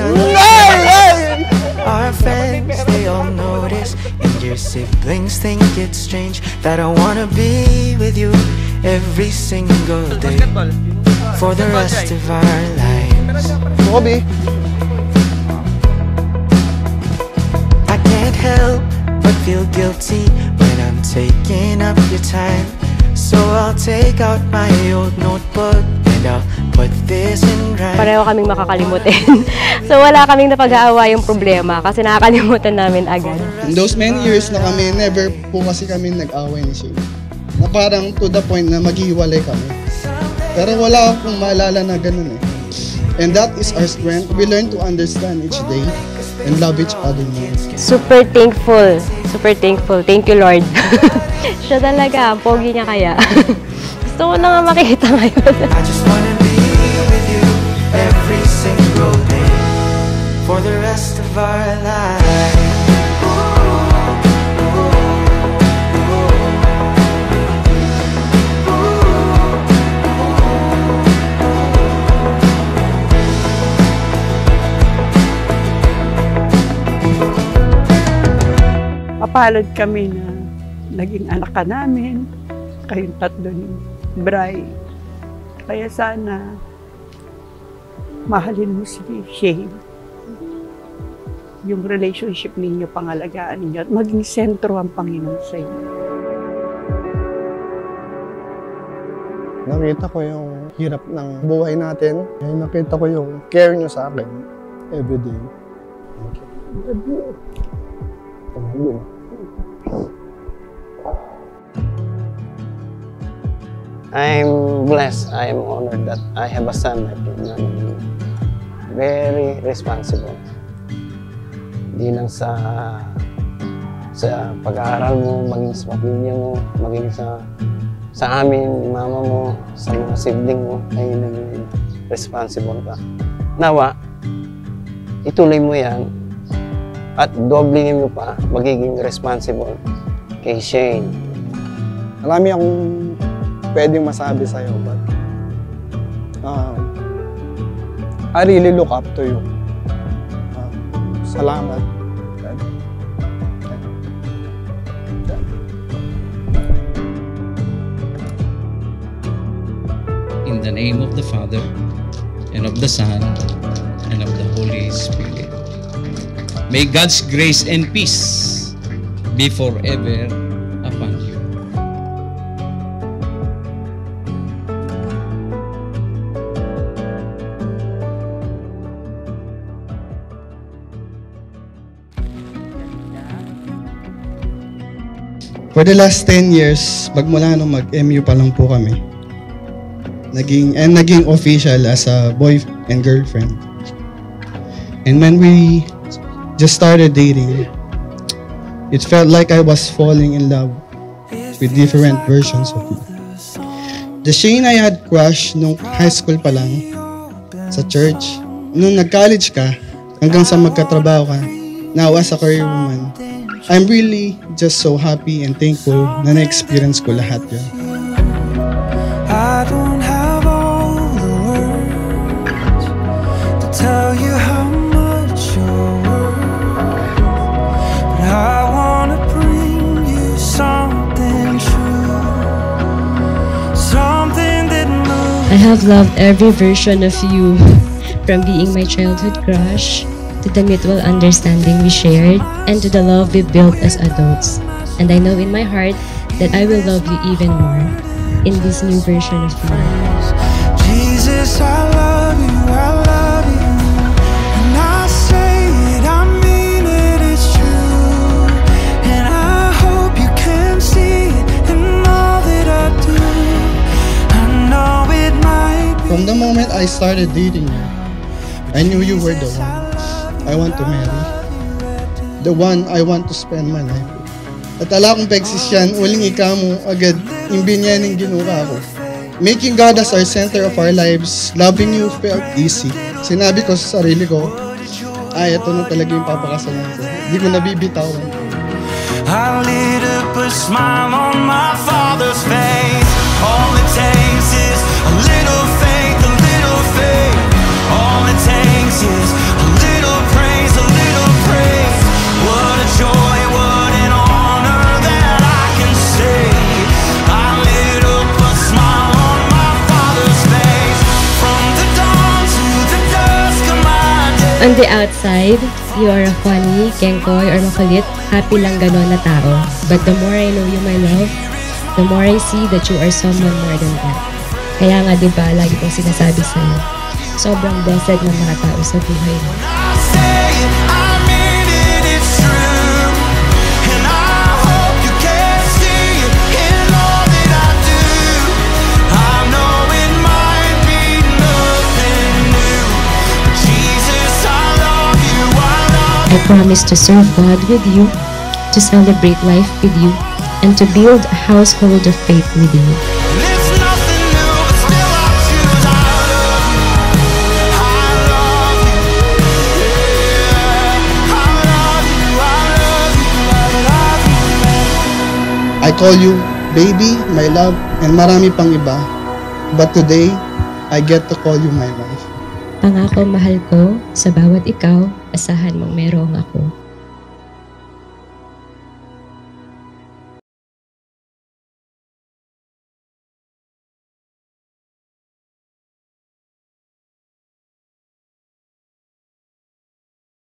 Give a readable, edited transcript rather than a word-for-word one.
done. Our friends, they all notice, and your siblings think it's strange that I wanna be with you every single day for the rest of our lives. Bobby, I can't help but feel guilty when I'm taking up your time, so I'll take out my old notebook and I'll put this in rhyme. Pareho kaming makakalimutin. So wala kaming napag-aawayang problema kasi nakakalimutan namin agad. in those many years na kami, never po kasi kami nag-away ni Shane. Na parang to the point na maghihiwalay kami. Pero wala akong maalala na ganun eh. And that is our strength. We learn to understand each day and love each other more. Super thankful. Super thankful. Thank you, Lord. Siya talaga. Pogi niya kaya. Gusto ko na nga makita ngayon. I just wanna be with you every single day for the rest of our lives. Mapalad kami na naging anak ka namin, kayong tatlo ni Bri. Kaya sana mahalin mo si Shane. Yung relationship ninyo, pangalagaan ninyo, at maging sentro ang Panginoon sa inyo. Nakita ko yung hirap ng buhay natin. Nakita ko yung care nyo sa akin everyday. Thank you. I'm blessed. I am honored that I have a son like you. Very responsible. Hindi lang sa pag-aaral mo, maging sa pamilya mo, maging sa amin, mama mo, sa mga sibling mo, ay naging responsible ka. Nawa, ituloy mo yan at doblingin mo pa, magiging responsible kay Shane. Marami akong pwedeng masabi sa'yo, but I really look up to you. Salamat. In the name of the Father, and of the Son, and of the Holy Spirit. May God's grace and peace be forever upon you. For the last 10 years, magmula nung mag-MU pa lang po kami, naging official as a boy and girlfriend. And when we just started dating, it felt like I was falling in love with different versions of me. The Shane I had crushed nung high school pa lang, sa church, nung nag-college ka, hanggang sa magkatrabaho ka, now as a career woman, I'm really just so happy and thankful na na-experience ko lahat yun. I don't have all the words to tell you how much you're worth, but I wanna bring you something true, something that moves. I have loved every version of you, from being my childhood crush, to the mutual understanding we shared, and to the love we built as adults. And I know in my heart that I will love you even more in this new version of me. Jesus, I love you, and I say it, I mean it, it's true, and I hope you can see it in all that I do. I know it might be. From the moment I started dating you, I knew you were the one I want to marry, the one I want to spend my life with. At ala kong peksis yan, uling ika mo agad, imbinyan ng ginuka ako. Making God as our center of our lives, loving you felt easy. Sinabi ko sa sarili ko, ito na talaga yung papakasalan ko. Hindi ko nabibitawan. I lit up a smile on my father's face. All it takes is a little faith, a little faith. All it takes is a little On the outside, you are a funny, kengkoy, or makulit, happy lang ganon na tao. But the more I know you, my love, the more I see that you are someone more than that. Kaya nga diba, lagi kong sinasabi sa'yo, sobrang blessed ng mga tao sa buhay mo. I promise to serve God with you, to celebrate life with you, and to build a household of faith with you. I call you baby, my love, and marami pang iba. But today, I get to call you my wife. Pangako mahal ko, sa bawat ikaw, asahan mong merong ako.